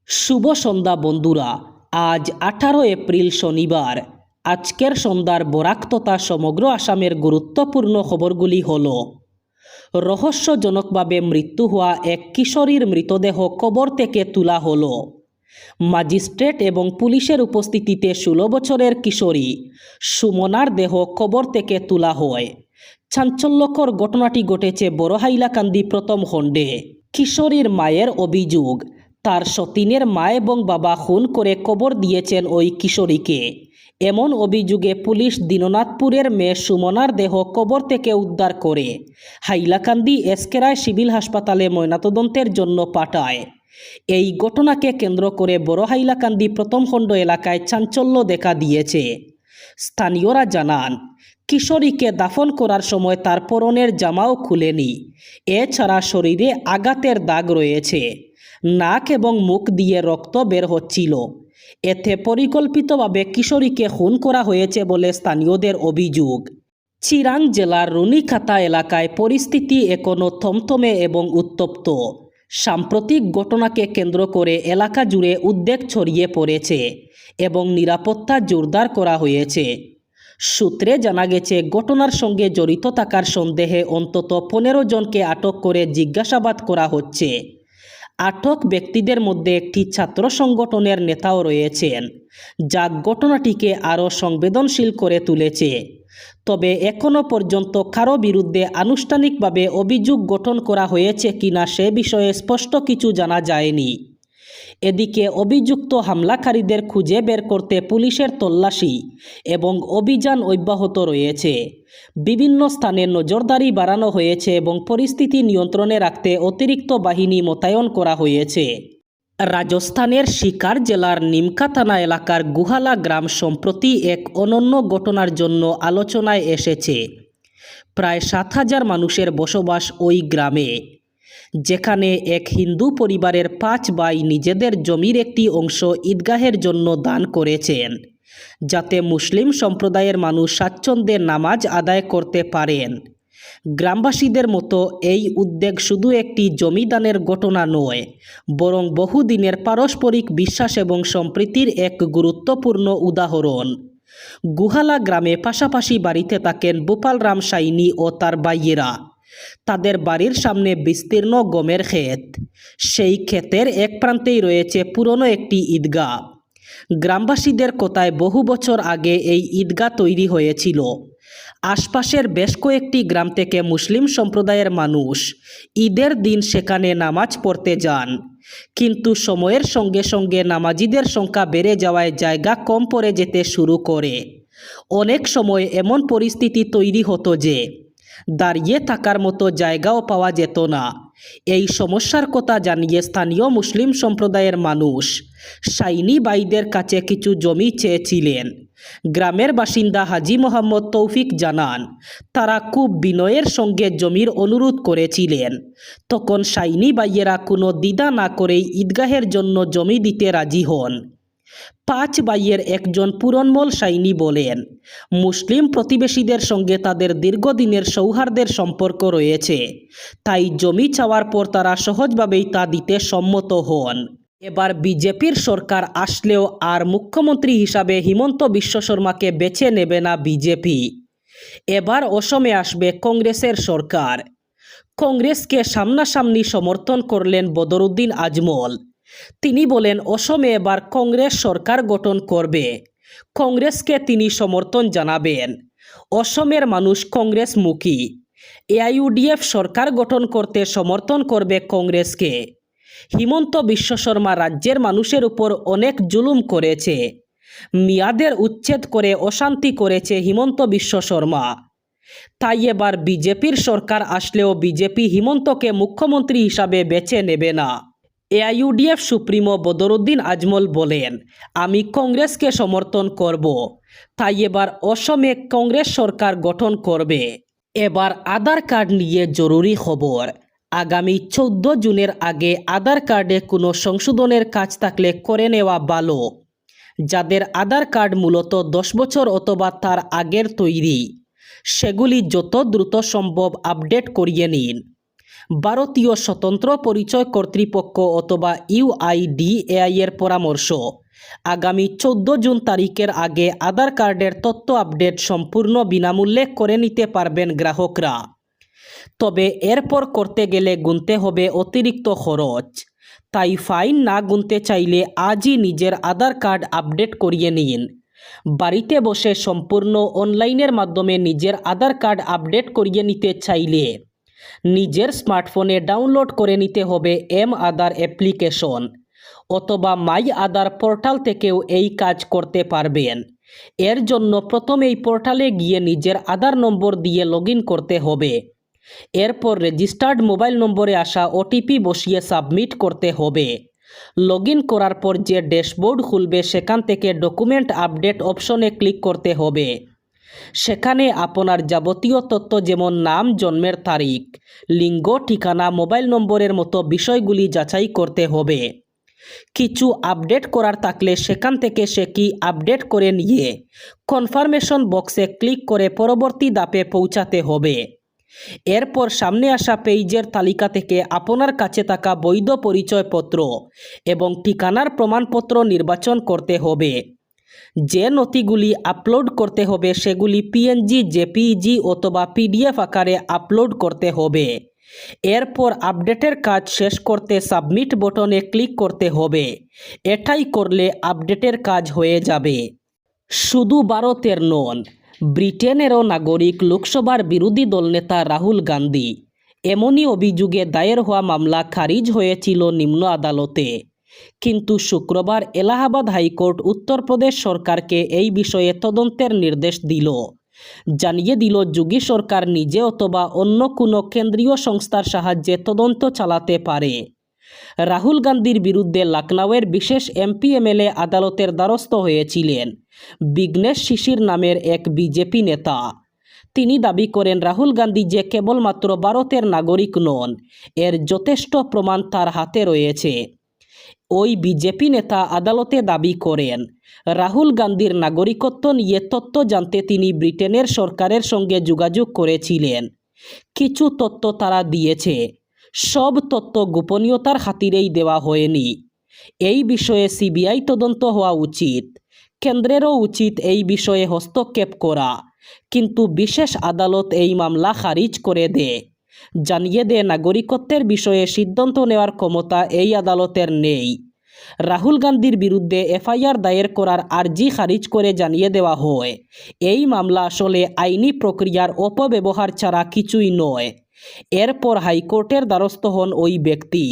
শুভ সন্ধ্যা বন্ধুরা। আজ 18 এপ্রিল শনিবার। আজকের সন্ধ্যার বরাক তথা সমগ্র আসামের গুরুত্বপূর্ণ খবরগুলি হল: রহস্যজনকভাবে মৃত্যু হওয়া এক কিশোরীর মৃতদেহ কবর থেকে তোলা হলো। ম্যাজিস্ট্রেট এবং পুলিশের উপস্থিতিতে 16 বছরের কিশোরী সুমনার দেহ কবর থেকে তোলা হয়। চাঞ্চল্যকর ঘটনাটি ঘটেছে বড় হাইলাকান্দি প্রথম খণ্ডে। কিশোরীর মায়ের অভিযোগ, তার সতীনের মা এবং বাবা খুন করে কবর দিয়েছেন ওই কিশোরীকে। এমন অভিযোগে পুলিশ দীননাথপুরের মেয়ে সুমনার দেহ কবর থেকে উদ্ধার করে হাইলাকান্দি এসকে রায় সিভিল হাসপাতালে ময়নাতদন্তের জন্য পাঠায়। এই ঘটনাকে কেন্দ্র করে বড় হাইলাকান্দি প্রথম খণ্ড এলাকায় চাঞ্চল্য দেখা দিয়েছে। স্থানীয়রা জানান, কিশোরীকে দাফন করার সময় তার পরনের জামাও খুলেনি। এছাড়া শরীরে আঘাতের দাগ রয়েছে। নাক এবং মুখ দিয়ে রক্ত বের হচ্ছিল। এতে পরিকল্পিতভাবে কিশোরীকে খুন করা হয়েছে বলে স্থানীয়দের অভিযোগ। চিরাং জেলার রুনিখাতা এলাকায় পরিস্থিতি এখনও থমথমে এবং উত্তপ্ত। সাম্প্রতিক ঘটনাকে কেন্দ্র করে এলাকা জুড়ে উদ্বেগ ছড়িয়ে পড়েছে এবং নিরাপত্তা জোরদার করা হয়েছে। সূত্রে জানা গেছে, ঘটনার সঙ্গে জড়িত থাকার সন্দেহে অন্তত 15 জনকে আটক করে জিজ্ঞাসাবাদ করা হচ্ছে। আটক ব্যক্তিদের মধ্যে একটি ছাত্র সংগঠনের নেতাও রয়েছেন, যা ঘটনাটিকে আরও সংবেদনশীল করে তুলেছে। তবে এখনও পর্যন্ত কারো বিরুদ্ধে আনুষ্ঠানিকভাবে অভিযোগ গঠন করা হয়েছে কিনা সে বিষয়ে স্পষ্ট কিছু জানা যায়নি। এদিকে অভিযুক্ত হামলাকারীদের খুঁজে বের করতে পুলিশের তল্লাশি এবং অভিযান অব্যাহত রয়েছে। বিভিন্ন স্থানে নজরদারি বাড়ানো হয়েছে এবং পরিস্থিতি নিয়ন্ত্রণে রাখতে অতিরিক্ত বাহিনী মোতায়েন করা হয়েছে। রাজস্থানের শিকার জেলার নিমকা থানা এলাকার গুহালা গ্রাম সম্প্রতি এক অনন্য ঘটনার জন্য আলোচনায় এসেছে। প্রায় 7,000 মানুষের বসবাস ওই গ্রামে, যেখানে এক হিন্দু পরিবারের 5 ভাই নিজেদের জমির একটি অংশ ঈদগাহের জন্য দান করেছেন, যাতে মুসলিম সম্প্রদায়ের মানুষ স্বাচ্ছন্দ্যে নামাজ আদায় করতে পারেন। গ্রামবাসীদের মতো এই উদ্যোগ শুধু একটি জমিদানের ঘটনা নয়, বরং বহুদিনের পারস্পরিক বিশ্বাস এবং সম্প্রীতির এক গুরুত্বপূর্ণ উদাহরণ। গুহালা গ্রামে পাশাপাশি বাড়িতে থাকেন ভূপাল রাম সাইনি ও তার ভাইয়েরা। তাদের বাড়ির সামনে বিস্তীর্ণ গমের ক্ষেত। সেই ক্ষেতের এক প্রান্তেই রয়েছে পুরনো একটি ঈদগাহ। গ্রামবাসীদের কথায় বহু বছর আগে এই ঈদগাহ তৈরি হয়েছিল। আশপাশের বেশ কয়েকটি গ্রাম থেকে মুসলিম সম্প্রদায়ের মানুষ ঈদের দিন সেখানে নামাজ পড়তে যান, কিন্তু সময়ের সঙ্গে সঙ্গে নামাজিদের সংখ্যা বেড়ে যাওয়ায় জায়গা কম পড়ে যেতে শুরু করে। অনেক সময় এমন পরিস্থিতি তৈরি হতো যে দাঁড়িয়ে থাকার মতো জায়গাও পাওয়া যেত না। এই সমস্যার কথা জানিয়ে স্থানীয় মুসলিম সম্প্রদায়ের মানুষ সাইনি ভাইদের কাছে কিছু জমি চেয়েছিলেন। গ্রামের বাসিন্দা হাজি মোহাম্মদ তৌফিক জানান, তারা খুব বিনয়ের সঙ্গে জমির অনুরোধ করেছিলেন। তখন সাইনি ভাইয়েরা কোনো দ্বিধা না করেই ঈদগাহের জন্য জমি দিতে রাজি হন। 5 ভাইয়ের একজন পুরনমল সাইনি বলেন, মুসলিম প্রতিবেশীদের সঙ্গে তাদের দীর্ঘদিনের সৌহার্দ্যের সম্পর্ক রয়েছে, তাই জমি চাওয়ার পর তারা সহজভাবেই তা দিতে সম্মত হন। এবার বিজেপির সরকার আসলেও আর মুখ্যমন্ত্রী হিসাবে হিমন্ত বিশ্ব শর্মাকে বেছে নেবে না বিজেপি। এবার অসমে আসবে কংগ্রেসের সরকার। কংগ্রেসকে সামনাসামনি সমর্থন করলেন বদরুদ্দিন আজমল। তিনি বলেন, অসমে এবার কংগ্রেস সরকার গঠন করবে। কংগ্রেসকে তিনি সমর্থন জানাবেন। অসমের মানুষ কংগ্রেসমুখী। এআইইউডিএফ সরকার গঠন করতে সমর্থন করবে কংগ্রেসকে। হিমন্ত বিশ্ব শর্মা রাজ্যের মানুষের উপর অনেক জুলুম করেছে। মেয়াদের উচ্ছেদ করে অশান্তি করেছে হিমন্ত বিশ্ব শর্মা। তাই এবার বিজেপির সরকার আসলেও বিজেপি হিমন্তকে মুখ্যমন্ত্রী হিসাবে বেছে নেবে না। এআইইউডিএফ সুপ্রিমো বদরুদ্দিন আজমল বলেন, আমি কংগ্রেসকে সমর্থন করব, তাই এবার অসমে কংগ্রেস সরকার গঠন করবে। এবার আধার কার্ড নিয়ে জরুরি খবর। আগামী 14 জুনের আগে আধার কার্ডে কোনো সংশোধনের কাজ থাকলে করে নেওয়া ভালো। যাদের আধার কার্ড মূলত 10 বছর অথবা তার আগের তৈরি, সেগুলি যত দ্রুত সম্ভব আপডেট করিয়ে নিন। ভারতীয় স্বতন্ত্র পরিচয় কর্তৃপক্ষ অথবা UIDAI এর পরামর্শ, আগামী 14 জুন তারিখের আগে আধার কার্ডের তথ্য আপডেট সম্পূর্ণ বিনামূল্যে করে নিতে পারবেন গ্রাহকরা। তবে এরপর করতে গেলে গুনতে হবে অতিরিক্ত খরচ। তাই ফাইন না গুনতে চাইলে আজই নিজের আধার কার্ড আপডেট করিয়ে নিন। বাড়িতে বসে সম্পূর্ণ অনলাইনের মাধ্যমে নিজের আধার কার্ড আপডেট করিয়ে নিতে চাইলে নিজের স্মার্টফোনে ডাউনলোড করে নিতে হবে M-আধার অ্যাপ্লিকেশন অথবা মাই আধার পোর্টাল থেকেও এই কাজ করতে পারবেন। এর জন্য প্রথমে এই পোর্টালে গিয়ে নিজের আধার নম্বর দিয়ে লগইন করতে হবে। এরপর রেজিস্টার্ড মোবাইল নম্বরে আসা OTP বসিয়ে সাবমিট করতে হবে। লগইন করার পর যে ড্যাশবোর্ড খুলবে সেখান থেকে ডকুমেন্ট আপডেট অপশনে ক্লিক করতে হবে। সেখানে আপনার যাবতীয় তথ্য যেমন নাম, জন্মের তারিখ, লিঙ্গ, ঠিকানা, মোবাইল নম্বরের মতো বিষয়গুলি যাচাই করতে হবে। কিছু আপডেট করার থাকলে সেখান থেকে সে কি আপডেট করে নিয়ে কনফার্মেশন বক্সে ক্লিক করে পরবর্তী ধাপে পৌঁছাতে হবে। এরপর সামনে আসা পেজের তালিকা থেকে আপনার কাছে থাকা বৈধ পরিচয়পত্র এবং ঠিকানার প্রমাণপত্র নির্বাচন করতে হবে। যে নথিগুলি আপলোড করতে হবে সেগুলি PNG, JPG অথবা PDF আকারে আপলোড করতে হবে। এরপর আপডেটের কাজ শেষ করতে সাবমিট বটনে ক্লিক করতে হবে। এটাই করলে আপডেটের কাজ হয়ে যাবে। শুধু ভারতের নন, ব্রিটেনেরও নাগরিক লোকসভার বিরোধী দলনেতা রাহুল গান্ধী। এমনই অভিযোগে দায়ের হওয়া মামলা খারিজ হয়েছিল নিম্ন আদালতে। কিন্তু শুক্রবার এলাহাবাদ হাইকোর্ট উত্তরপ্রদেশ সরকারকে এই বিষয়ে তদন্তের নির্দেশ দিল। জানিয়ে দিল যোগী সরকার নিজে অথবা অন্য কোনো কেন্দ্রীয় সংস্থার সাহায্যে তদন্ত চালাতে পারে। রাহুল গান্ধীর বিরুদ্ধে লখনউয়ের বিশেষ MP-MLA আদালতের দ্বারস্থ হয়েছিলেন বিঘ্নেশ শিশির নামের এক BJP নেতা। তিনি দাবি করেন রাহুল গান্ধী যে কেবলমাত্র ভারতের নাগরিক নন, এর যথেষ্ট প্রমাণ তার হাতে রয়েছে। ওই BJP নেতা আদালতে দাবি করেন রাহুল গান্ধীর নাগরিকত্ব নিয়ে তথ্য জানতে তিনি ব্রিটেনের সরকারের সঙ্গে যোগাযোগ করেছিলেন। কিছু তথ্য তারা দিয়েছে, সব তথ্য গোপনীয়তার খাতিরেই দেওয়া হয়নি। এই বিষয়ে CBI তদন্ত হওয়া উচিত। কেন্দ্রেরও উচিত এই বিষয়ে হস্তক্ষেপ করা। কিন্তু বিশেষ আদালত এই মামলা খারিজ করে দেয়। জানিয়ে দেয় নাগরিকত্বের বিষয়ে সিদ্ধান্ত নেওয়ার ক্ষমতা এই আদালতের নেই। রাহুল গান্ধীর বিরুদ্ধে FIR দায়ের করার আর্জি খারিজ করে জানিয়ে দেওয়া হয় এই মামলা আসলে আইনি প্রক্রিয়ার অপব্যবহার ছাড়া কিছুই নয়। এরপর হাইকোর্টের দ্বারস্থ হন ওই ব্যক্তি।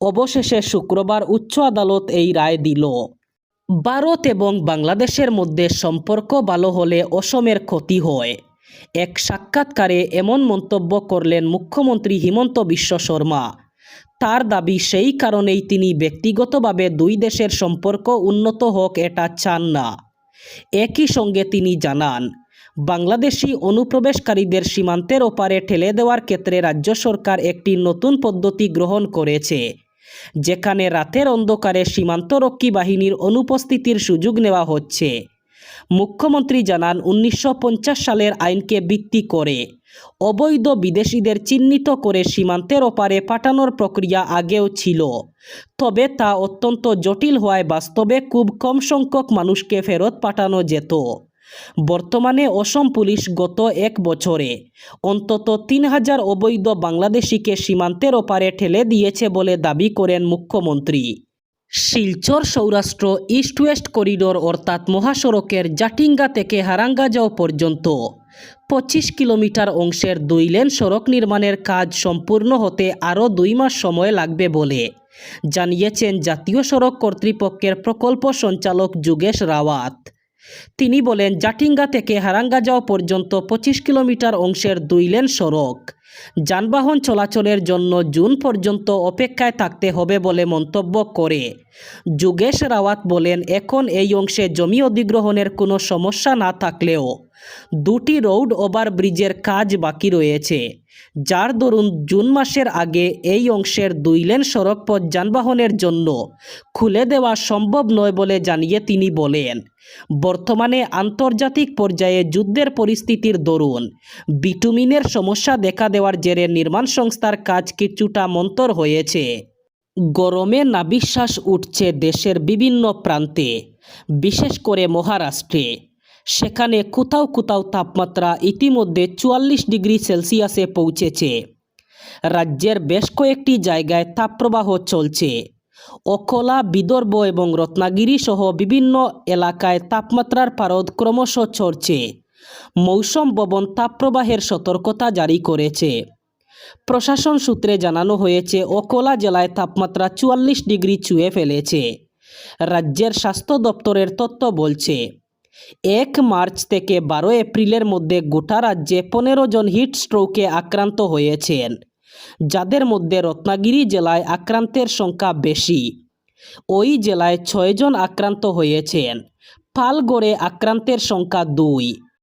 অবশেষে শুক্রবার উচ্চ আদালত এই রায় দিল। ভারত এবং বাংলাদেশের মধ্যে সম্পর্ক ভালো হলে অসমের ক্ষতি হয়। এক সাক্ষাৎকারে এমন মন্তব্য করলেন মুখ্যমন্ত্রী হিমন্ত বিশ্ব শর্মা। তার দাবি সেই কারণেই তিনি ব্যক্তিগতভাবে দুই দেশের সম্পর্ক উন্নত হোক এটা চান না। একই সঙ্গে তিনি জানান বাংলাদেশি অনুপ্রবেশকারীদের সীমান্তের ওপারে ঠেলে দেওয়ার ক্ষেত্রে রাজ্য সরকার একটি নতুন পদ্ধতি গ্রহণ করেছে, যেখানে রাতের অন্ধকারে সীমান্তরক্ষী বাহিনীর অনুপস্থিতির সুযোগ নেওয়া হচ্ছে। মুখ্যমন্ত্রী জানান 1950 সালের আইনকে ভিত্তি করে অবৈধ বিদেশিদের চিহ্নিত করে সীমান্তের ওপারে পাঠানোর প্রক্রিয়া আগেও ছিল, তবে তা অত্যন্ত জটিল হওয়ায় বাস্তবে খুব কম সংখ্যক মানুষকে ফেরত পাঠানো যেত। বর্তমানে অসম পুলিশ গত এক বছরে অন্তত 3000 অবৈধ বাংলাদেশিকে সীমান্তের ওপারে ঠেলে দিয়েছে বলে দাবি করেন মুখ্যমন্ত্রী। Silchar Saurashtra east West corridor অর্থাৎ মহাসড়কের জাটিঙ্গা থেকে হারাঙ্গাজাও পর্যন্ত 25 কিলোমিটার অংশের 2 লেন সড়ক নির্মাণের কাজ সম্পূর্ণ হতে আরও 2 মাস সময় লাগবে বলে জানিয়েছেন জাতীয় সড়ক কর্তৃপক্ষের প্রকল্প সঞ্চালক যোগেশ রাওয়াত। তিনি বলেন জাটিঙ্গা থেকে হারাঙ্গাজাও পর্যন্ত 25 কিলোমিটার অংশের 2 লেন সড়ক যানবাহন চলাচলের জন্য জুন পর্যন্ত অপেক্ষায় থাকতে হবে বলে মন্তব্য করে যোগেশ রাওয়াত বলেন এখন এই অংশে জমি অধিগ্রহণের কোনো সমস্যা না থাকলেও দুটি রোড ওভারব্রিজের কাজ বাকি রয়েছে, যার দরুন জুন মাসের আগে এই অংশের 2 লেন সড়কপথ যানবাহনের জন্য খুলে দেওয়া সম্ভব নয় বলে জানিয়ে তিনি বলেন, বর্তমানে আন্তর্জাতিক পর্যায়ে যুদ্ধের পরিস্থিতির দরুন বিটুমিনের সমস্যা দেখা দেওয়ার জেরে নির্মাণ সংস্থার কাজ কিছুটা মন্তর হয়েছে। গরমে নাভিশ্বাস উঠছে দেশের বিভিন্ন প্রান্তে, বিশেষ করে মহারাষ্ট্রে। সেখানে কোথাও কোথাও তাপমাত্রা ইতিমধ্যে 44 ডিগ্রি সেলসিয়াসে পৌঁছেছে। রাজ্যের বেশ কয়েকটি জায়গায় তাপপ্রবাহ চলছে। অকোলা, বিদর্ভ এবং রত্নাগিরি সহ বিভিন্ন এলাকায় তাপমাত্রার পারদ ক্রমশ চড়ছে। মৌসুম ভবন তাপপ্রবাহের সতর্কতা জারি করেছে। প্রশাসন সূত্রে জানানো হয়েছে, অকোলা জেলায় তাপমাত্রা 44 ডিগ্রি ছুঁয়ে ফেলেছে। রাজ্যের স্বাস্থ্য দপ্তরের তথ্য বলছে, 1 মার্চ থেকে 12 এপ্রিলের মধ্যে গোটা রাজ্যে 15 জন হিট স্ট্রোকে আক্রান্ত হয়েছেন, যাদের মধ্যে রত্নাগিরি জেলায় আক্রান্তের সংখ্যা বেশি। ওই জেলায় 6 জন আক্রান্ত হয়েছেন। পালগড়ে আক্রান্তের সংখ্যা 2।